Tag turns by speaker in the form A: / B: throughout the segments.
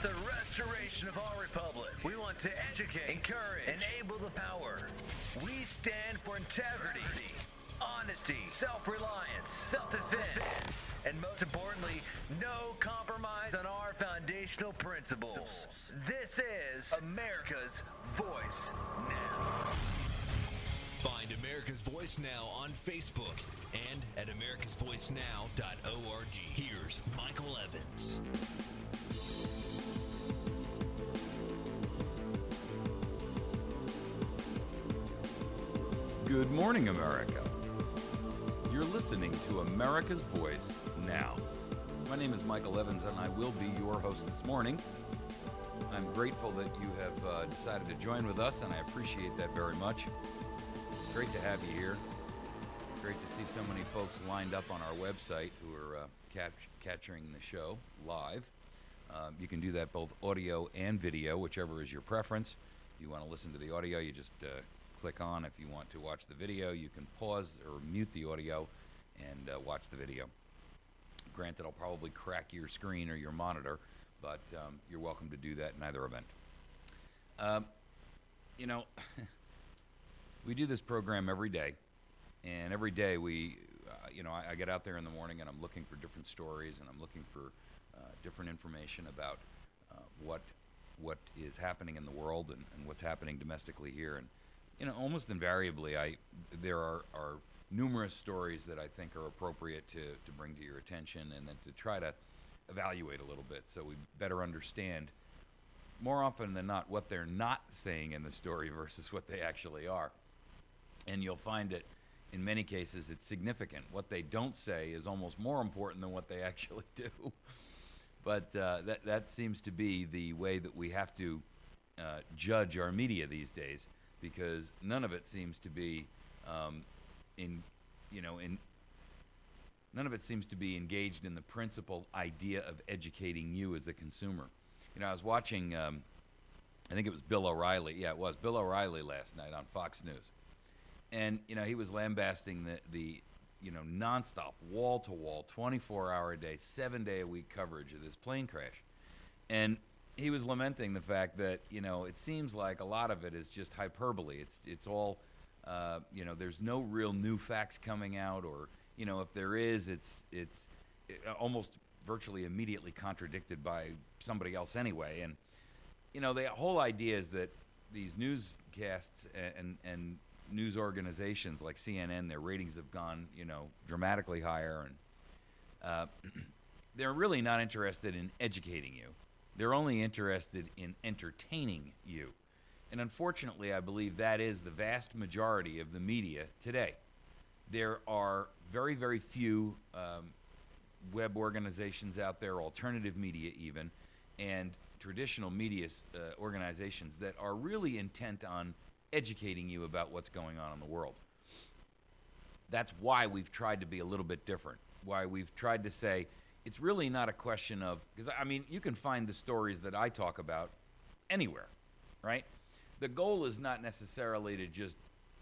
A: the restoration of our republic. We want to educate, encourage, enable the power. We stand for integrity, honesty, self-reliance, self-defense, and most importantly, no compromise on our foundational principles. This is America's Voice Now.
B: Find America's Voice Now on Facebook and at americasvoicenow.org. Here's Michael Evans.
C: Good morning, America. You're listening to America's Voice Now. My name is Michael Evans, and I will be your host this morning. I'm grateful that you have decided to join with us, and I appreciate that very much. Great to have you here. Great to see so many folks lined up on our website who are capturing the show live. You can do that both audio and video, whichever is your preference. If you want to listen to the audio, you just click on. If you want to watch the video, you can pause or mute the audio and watch the video. Granted, I'll probably crack your screen or your monitor, but you're welcome to do that in either event. We do this program every day, and every day I get out there in the morning and I'm looking for different stories, and I'm looking for different information about what is happening in the world and what's happening domestically here. And almost invariably, there are numerous stories that I think are appropriate to bring to your attention, and then to try to evaluate a little bit so we better understand, more often than not, what they're not saying in the story versus what they actually are. And you'll find that in many cases it's significant. What they don't say is almost more important than what they actually do. But that seems to be the way that we have to judge our media these days, because none of it seems to be none of it seems to be engaged in the principal idea of educating you as a consumer. I was watching, I think it was Bill O'Reilly. Yeah, it was Bill O'Reilly last night on Fox News. And, he was lambasting the nonstop, wall-to-wall, 24-hour-a-day, 7-day-a-week coverage of this plane crash. And he was lamenting the fact that, it seems like a lot of it is just hyperbole. It's all, there's no real new facts coming out, or, if there is, it's almost virtually immediately contradicted by somebody else anyway. And, the whole idea is that these newscasts and news organizations like CNN, their ratings have gone, dramatically higher, and they're really not interested in educating you. They're only interested in entertaining you. And unfortunately, I believe that is the vast majority of the media today. There are very, very few web organizations out there, alternative media even, and traditional media organizations that are really intent on educating you about what's going on in the world. That's why we've tried to be a little bit different, why we've tried to say it's really not a question of, because you can find the stories that I talk about anywhere, right? The goal is not necessarily to just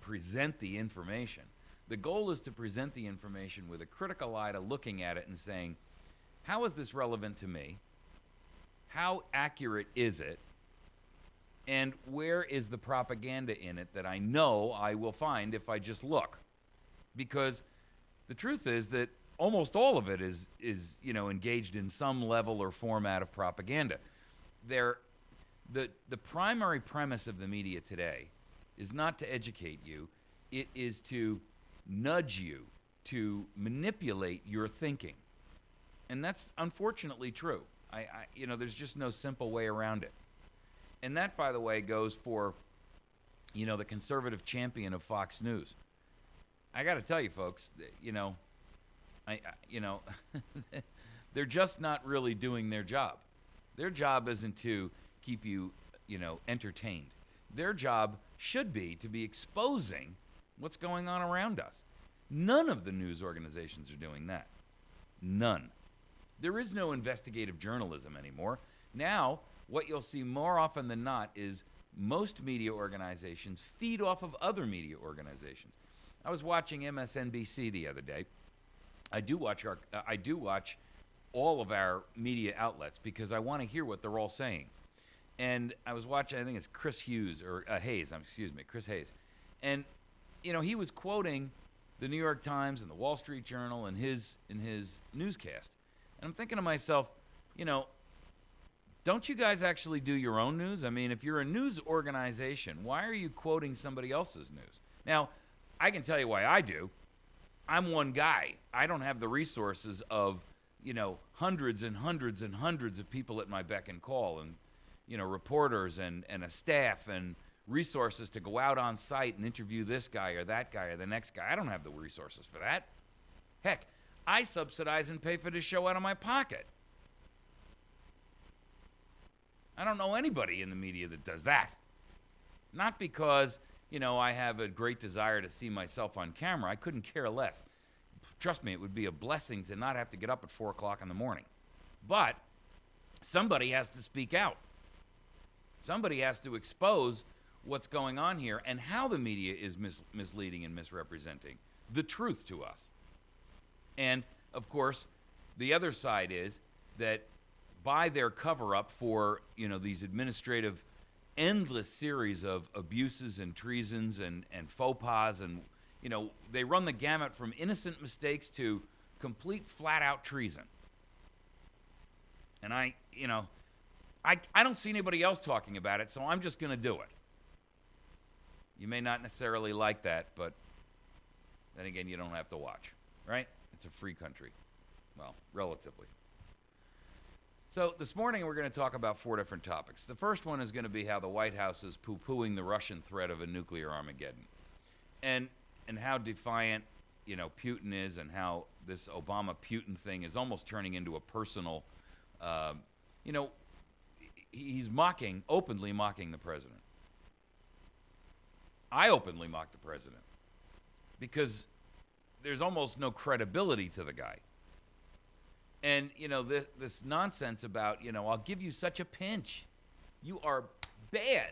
C: present the information. The goal is to present the information with a critical eye to looking at it and saying, how is this relevant to me? How accurate is it? And where is the propaganda in it that I know I will find if I just look? Because the truth is that almost all of it is engaged in some level or format of propaganda. The primary premise of the media today is not to educate you. It is to nudge you, to manipulate your thinking. And that's unfortunately true. There's just no simple way around it. And that, by the way, goes for, the conservative champion of Fox News. I got to tell you, folks, they're just not really doing their job. Their job isn't to keep you, entertained. Their job should be to be exposing what's going on around us. None of the news organizations are doing that. None. There is no investigative journalism anymore. Now, what you'll see more often than not is most media organizations feed off of other media organizations. I was watching MSNBC the other day. I do watch all of our media outlets because I want to hear what they're all saying. And I was watching, I think it's Chris Hayes. And, you know, he was quoting the New York Times and the Wall Street Journal in his newscast. And I'm thinking to myself, you know, don't you guys actually do your own news? I mean, if you're a news organization, why are you quoting somebody else's news? Now, I can tell you why I do. I'm one guy. I don't have the resources of, you know, hundreds and hundreds and hundreds of people at my beck and call, and, you know, reporters and a staff and resources to go out on site and interview this guy or that guy or the next guy. I don't have the resources for that. Heck, I subsidize and pay for this show out of my pocket. I don't know anybody in the media that does that. Not because, you know, I have a great desire to see myself on camera. I couldn't care less. Trust me, it would be a blessing to not have to get up at 4 o'clock in the morning. But somebody has to speak out. Somebody has to expose what's going on here and how the media is misleading and misrepresenting the truth to us. And, of course, the other side is that by their cover-up for, you know, these administrative endless series of abuses and treasons and faux pas, and, you know, they run the gamut from innocent mistakes to complete flat-out treason. And I don't see anybody else talking about it, so I'm just going to do it. You may not necessarily like that, but then again, you don't have to watch, right? It's a free country. Well, relatively. So this morning, we're going to talk about 4 different topics. The first one is going to be how the White House is poo-poohing the Russian threat of a nuclear Armageddon, and how defiant, you know, Putin is, and how this Obama-Putin thing is almost turning into a personal, you know, he's openly mocking the president. I openly mock the president because there's almost no credibility to the guy. And, you know, this nonsense about, you know, I'll give you such a pinch. You are bad,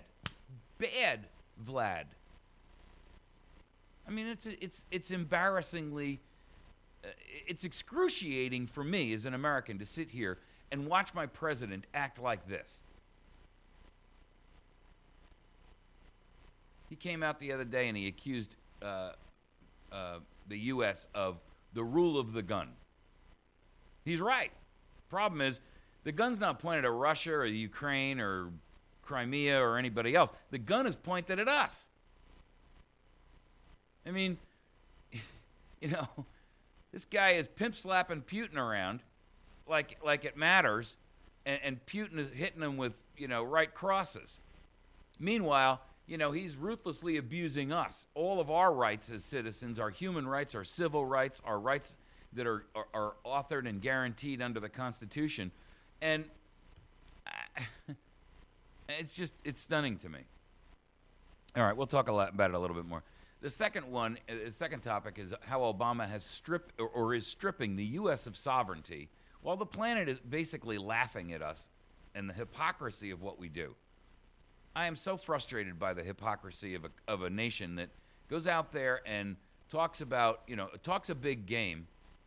C: Vlad. I mean, it's embarrassingly, it's excruciating for me as an American to sit here and watch my president act like this. He came out the other day and he accused the U.S. of the rule of the gun. He's right. Problem is, the gun's not pointed at Russia or Ukraine or Crimea or anybody else. The gun is pointed at us. I mean, you know, this guy is pimp-slapping Putin around like it matters, and Putin is hitting him with, you know, right crosses. Meanwhile, you know, he's ruthlessly abusing us, all of our rights as citizens, our human rights, our civil rights, our rights that are authored and guaranteed under the Constitution. And it's stunning to me. All right, we'll talk about it a little bit more. The second topic is how Obama has stripped or is stripping the U.S. of sovereignty while the planet is basically laughing at us and the hypocrisy of what we do. I am so frustrated by the hypocrisy of a nation that goes out there and talks about, you know, talks a big game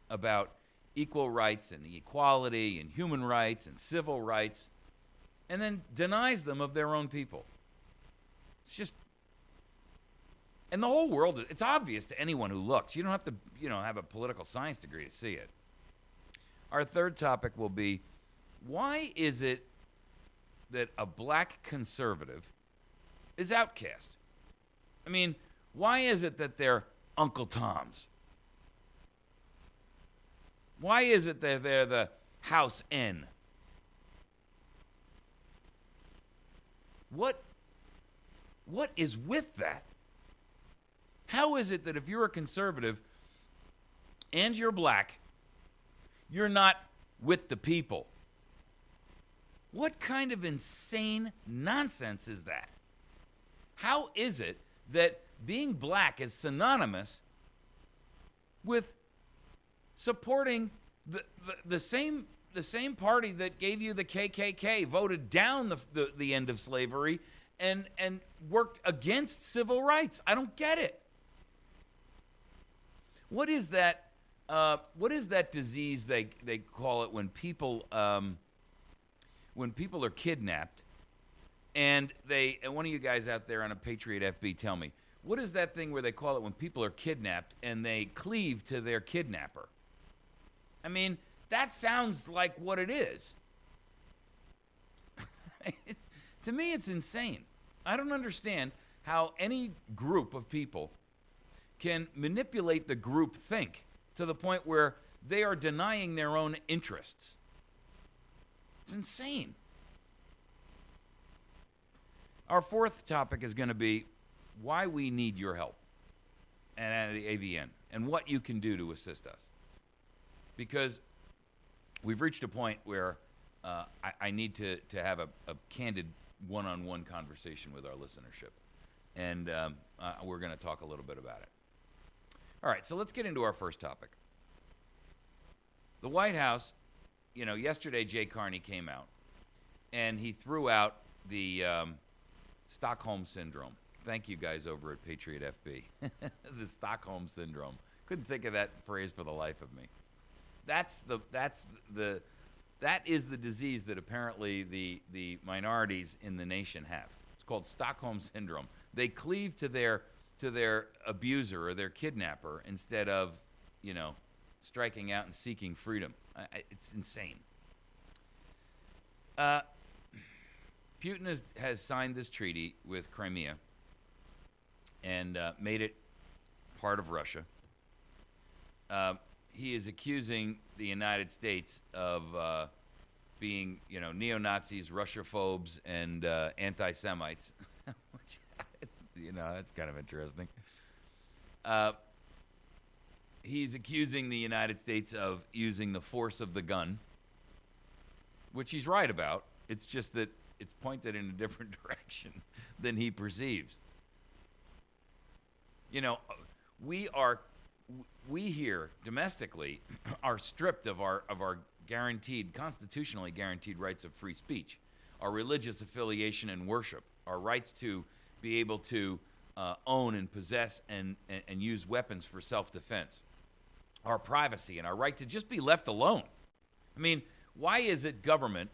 C: about equal rights and equality and human rights and civil rights, and then denies them of their own people. It's just, and the whole world, it's obvious to anyone who looks. You don't have to, you know, have a political science degree to see it. Our third topic will be, why is it that a black conservative is outcast? I mean, why is it that they're Uncle Toms? Why is it that they're the House N? What is with that? How is it that if you're a conservative and you're black, you're not with the people? What kind of insane nonsense is that? How is it that being black is synonymous with supporting the same party that gave you the KKK, voted down the end of slavery, and worked against civil rights? I don't get it. What is that What is that disease they call it when people are kidnapped, and one of you guys out there on a Patriot FB, tell me, what is that thing where they call it when people are kidnapped and they cleave to their kidnapper? I mean, that sounds like what it is. To me, it's insane. I don't understand how any group of people can manipulate the group think to the point where they are denying their own interests. It's insane. Our fourth topic is going to be why we need your help and the AVN and what you can do to assist us. Because we've reached a point where I need to have a candid one-on-one conversation with our listenership. And we're going to talk a little bit about it. All right, so let's get into our first topic. The White House, yesterday Jay Carney came out, and he threw out the Stockholm Syndrome. Thank you guys over at Patriot FB. The Stockholm Syndrome. Couldn't think of that phrase for the life of me. That is the disease that apparently the minorities in the nation have. It's called Stockholm Syndrome. They cleave to their abuser or their kidnapper instead of, striking out and seeking freedom. It's insane. Putin has signed this treaty with Crimea and made it part of Russia. He is accusing the United States of being, neo-Nazis, Russophobes, and anti-Semites. Which, that's kind of interesting. He's accusing the United States of using the force of the gun, which he's right about. It's just that it's pointed in a different direction than he perceives. We here domestically are stripped of our constitutionally guaranteed rights of free speech, our religious affiliation and worship, our rights to be able to own and possess and use weapons for self-defense, our privacy and our right to just be left alone. I mean, why is it government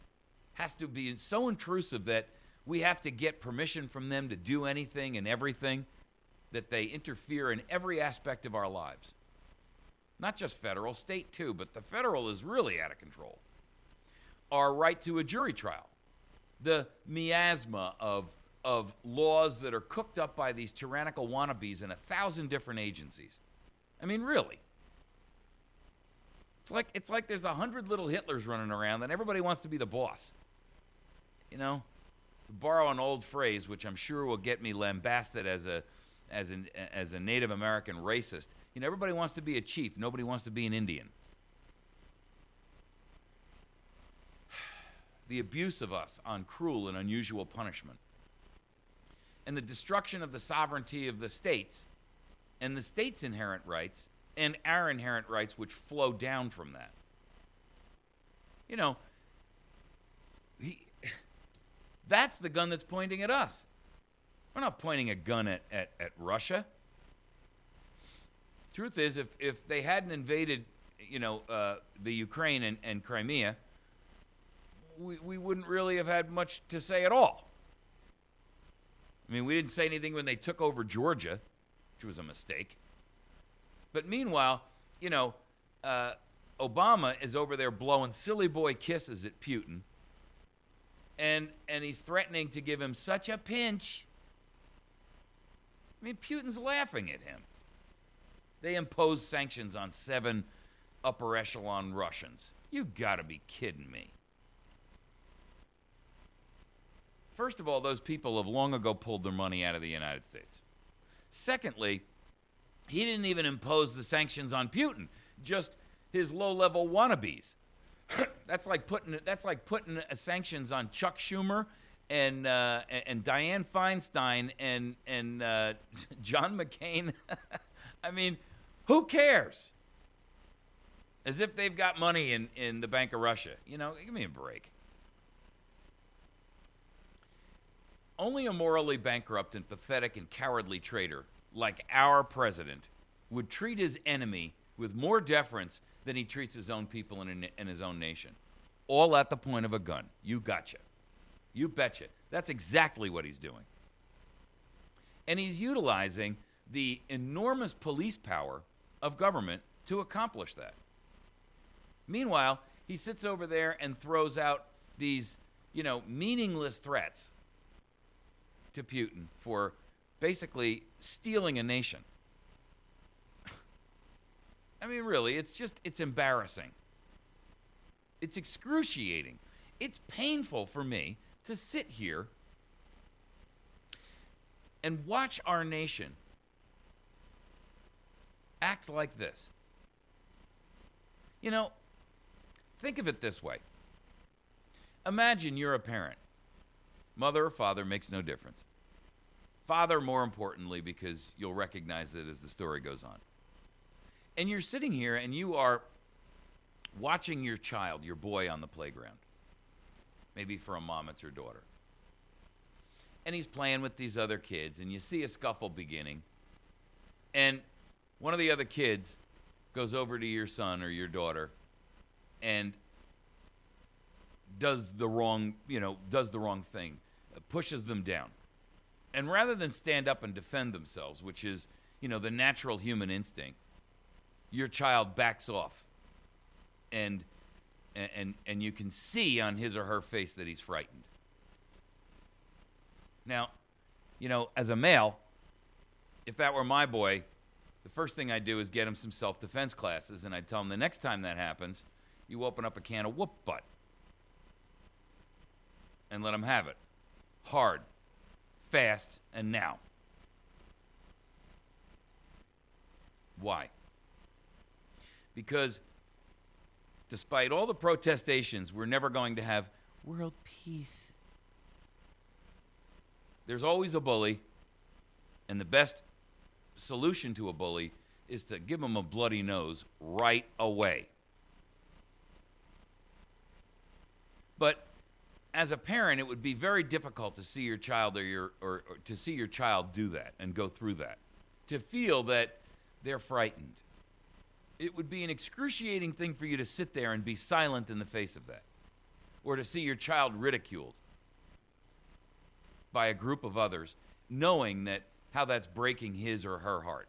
C: has to be so intrusive that we have to get permission from them to do anything and everything, that they interfere in every aspect of our lives? Not just federal, state too, but the federal is really out of control. Our right to a jury trial, the miasma of laws that are cooked up by these tyrannical wannabes in 1,000 different agencies. I mean, really. It's like there's 100 little Hitlers running around and everybody wants to be the boss. To borrow an old phrase, which I'm sure will get me lambasted as a Native American racist, everybody wants to be a chief. Nobody wants to be an Indian. The abuse of us on cruel and unusual punishment, and the destruction of the sovereignty of the states, and the states' inherent rights, and our inherent rights, which flow down from that. That's the gun that's pointing at us. We're not pointing a gun at Russia. Truth is, if they hadn't invaded, the Ukraine and Crimea, we wouldn't really have had much to say at all. I mean, we didn't say anything when they took over Georgia, which was a mistake. But meanwhile, Obama is over there blowing silly boy kisses at Putin, and he's threatening to give him such a pinch. I mean, Putin's laughing at him. They imposed sanctions on 7 upper echelon Russians. You gotta be kidding me. First of all, those people have long ago pulled their money out of the United States. Secondly, he didn't even impose the sanctions on Putin, just his low-level wannabes. That's like putting sanctions on Chuck Schumer and Dianne Feinstein and John McCain. I mean, who cares? As if they've got money in the Bank of Russia. Give me a break. Only a morally bankrupt and pathetic and cowardly traitor like our president would treat his enemy with more deference than he treats his own people in his own nation. All at the point of a gun. You gotcha. You betcha. That's exactly what he's doing. And he's utilizing the enormous police power of government to accomplish that. Meanwhile, he sits over there and throws out these, meaningless threats to Putin for basically stealing a nation. I mean, really, it's embarrassing. It's excruciating. It's painful for me to sit here and watch our nation act like this. Think of it this way. Imagine you're a parent. Mother or father makes no difference. Father, more importantly, because you'll recognize it as the story goes on. And you're sitting here and you are watching your child, your boy, on the playground. Maybe for a mom, it's her daughter. And he's playing with these other kids, and you see a scuffle beginning. And one of the other kids goes over to your son or your daughter and does the wrong thing, pushes them down. And rather than stand up and defend themselves, which is, the natural human instinct, your child backs off. And you can see on his or her face that he's frightened. Now, as a male, if that were my boy, the first thing I'd do is get him some self-defense classes, and I'd tell him the next time that happens, you open up a can of whoop butt and let him have it. Hard, fast, and now. Why? Because despite all the protestations, we're never going to have world peace. There's always a bully, and the best solution to a bully is to give him a bloody nose right away. But as a parent, it would be very difficult to see your child or to see your child do that and go through that, to feel that they're frightened. It would be an excruciating thing for you to sit there and be silent in the face of that, or to see your child ridiculed by a group of others, knowing that how that's breaking his or her heart.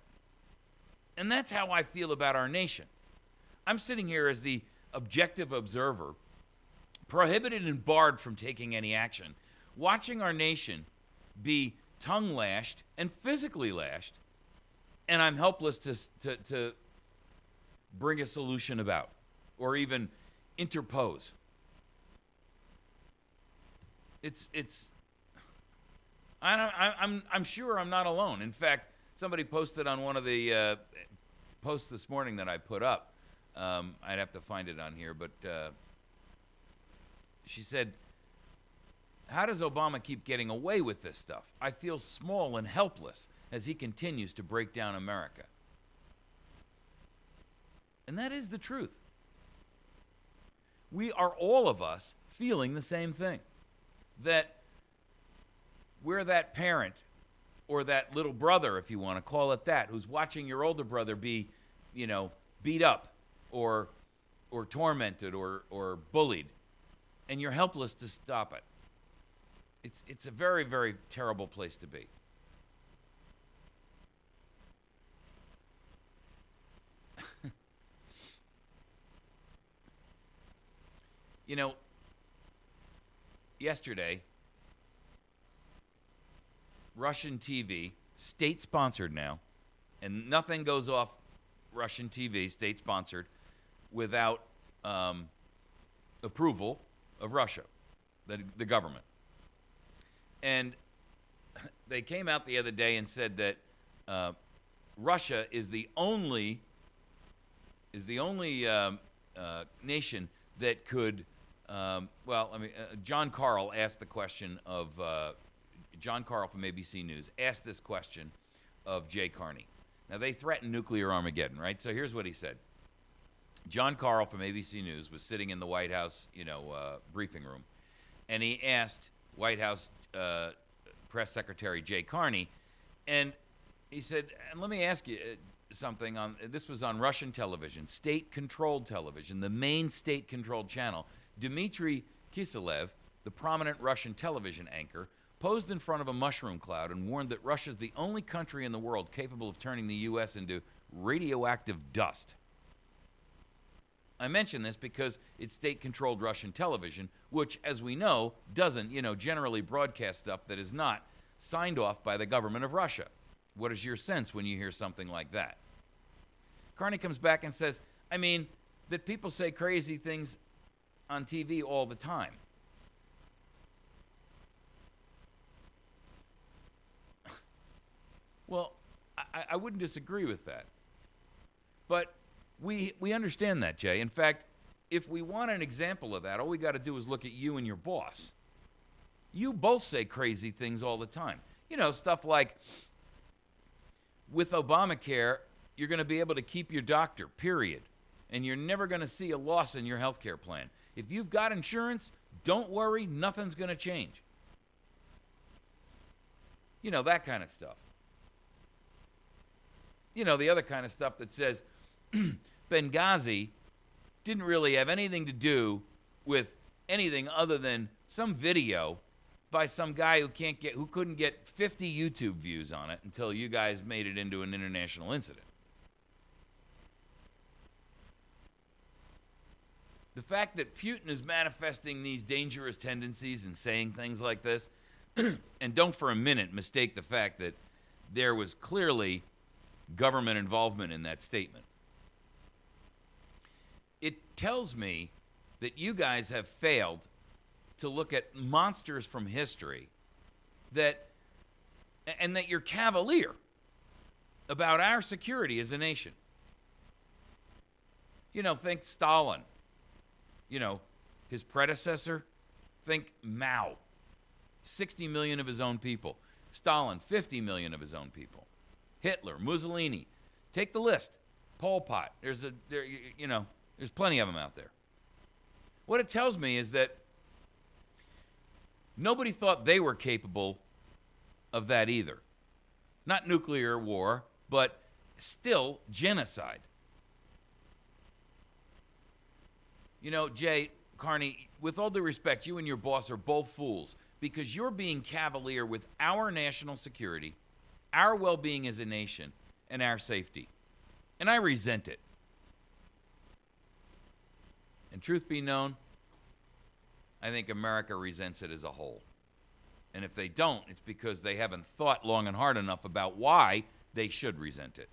C: And that's how I feel about our nation. I'm sitting here as the objective observer, prohibited and barred from taking any action, watching our nation be tongue-lashed and physically lashed, and I'm helpless to bring a solution about or even interpose. I'm sure I'm not alone. In fact, somebody posted on one of the posts this morning that I put up. I'd have to find it on here, but she said, "How does Obama keep getting away with this stuff? I feel small and helpless as he continues to break down America." And that is the truth. We are, all of us, feeling the same thing. That we're that parent or that little brother, if you want to call it that, who's watching your older brother be, beat up or tormented or bullied, and you're helpless to stop it. It's a very, very terrible place to be. Yesterday, Russian TV, state-sponsored now, and nothing goes off Russian TV, state-sponsored, without approval of Russia, the government. And they came out the other day and said that Russia is the only nation that could. John Carl asked the question of John Carl from ABC News asked this question of Jay Carney. Now, they threatened nuclear Armageddon, right? So here's what he said. John Carl from ABC News was sitting in the White House, briefing room, and he asked White House Press Secretary Jay Carney, and he said, and let me ask you something. This was on Russian television, state-controlled television, the main state-controlled channel. Dmitry Kiselev, the prominent Russian television anchor, posed in front of a mushroom cloud and warned that Russia's the only country in the world capable of turning the U.S. into radioactive dust. I mention this because it's state-controlled Russian television, which, as we know, doesn't, generally broadcast stuff that is not signed off by the government of Russia. What is your sense when you hear something like that? Carney comes back and says, that people say crazy things on TV all the time. Well, I wouldn't disagree with that. But we understand that, Jay. In fact, if we want an example of that, all we got to do is look at you and your boss. You both say crazy things all the time. Stuff like, with Obamacare, you're going to be able to keep your doctor, period. And you're never going to see a loss in your health care plan. If you've got insurance, don't worry, nothing's going to change. That kind of stuff. The other kind of stuff that says Benghazi didn't really have anything to do with anything other than some video by some guy who couldn't get 50 YouTube views on it until you guys made it into an international incident. The fact that Putin is manifesting these dangerous tendencies and saying things like this, and don't for a minute mistake the fact that there was clearly government involvement in that statement. It tells me that you guys have failed to look at monsters from history and that you're cavalier about our security as a nation. Think Stalin. His predecessor. Think Mao. 60 million of his own people. Stalin, 50 million of his own people. Hitler, Mussolini. Take the list. Pol Pot. There's plenty of them out there. What it tells me is that nobody thought they were capable of that either. Not nuclear war, but still genocide. Jay, Carney, with all due respect, you and your boss are both fools because you're being cavalier with our national security, our well-being as a nation, and our safety. And I resent it. And truth be known, I think America resents it as a whole. And if they don't, it's because they haven't thought long and hard enough about why they should resent it.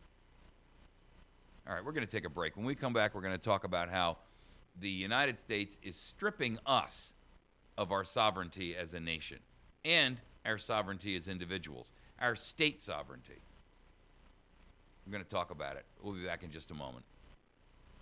C: All right, we're going to take a break. When we come back, we're going to talk about how the United States is stripping us of our sovereignty as a nation and our sovereignty as individuals, our state sovereignty. We're going to talk about it. We'll be back in just a moment.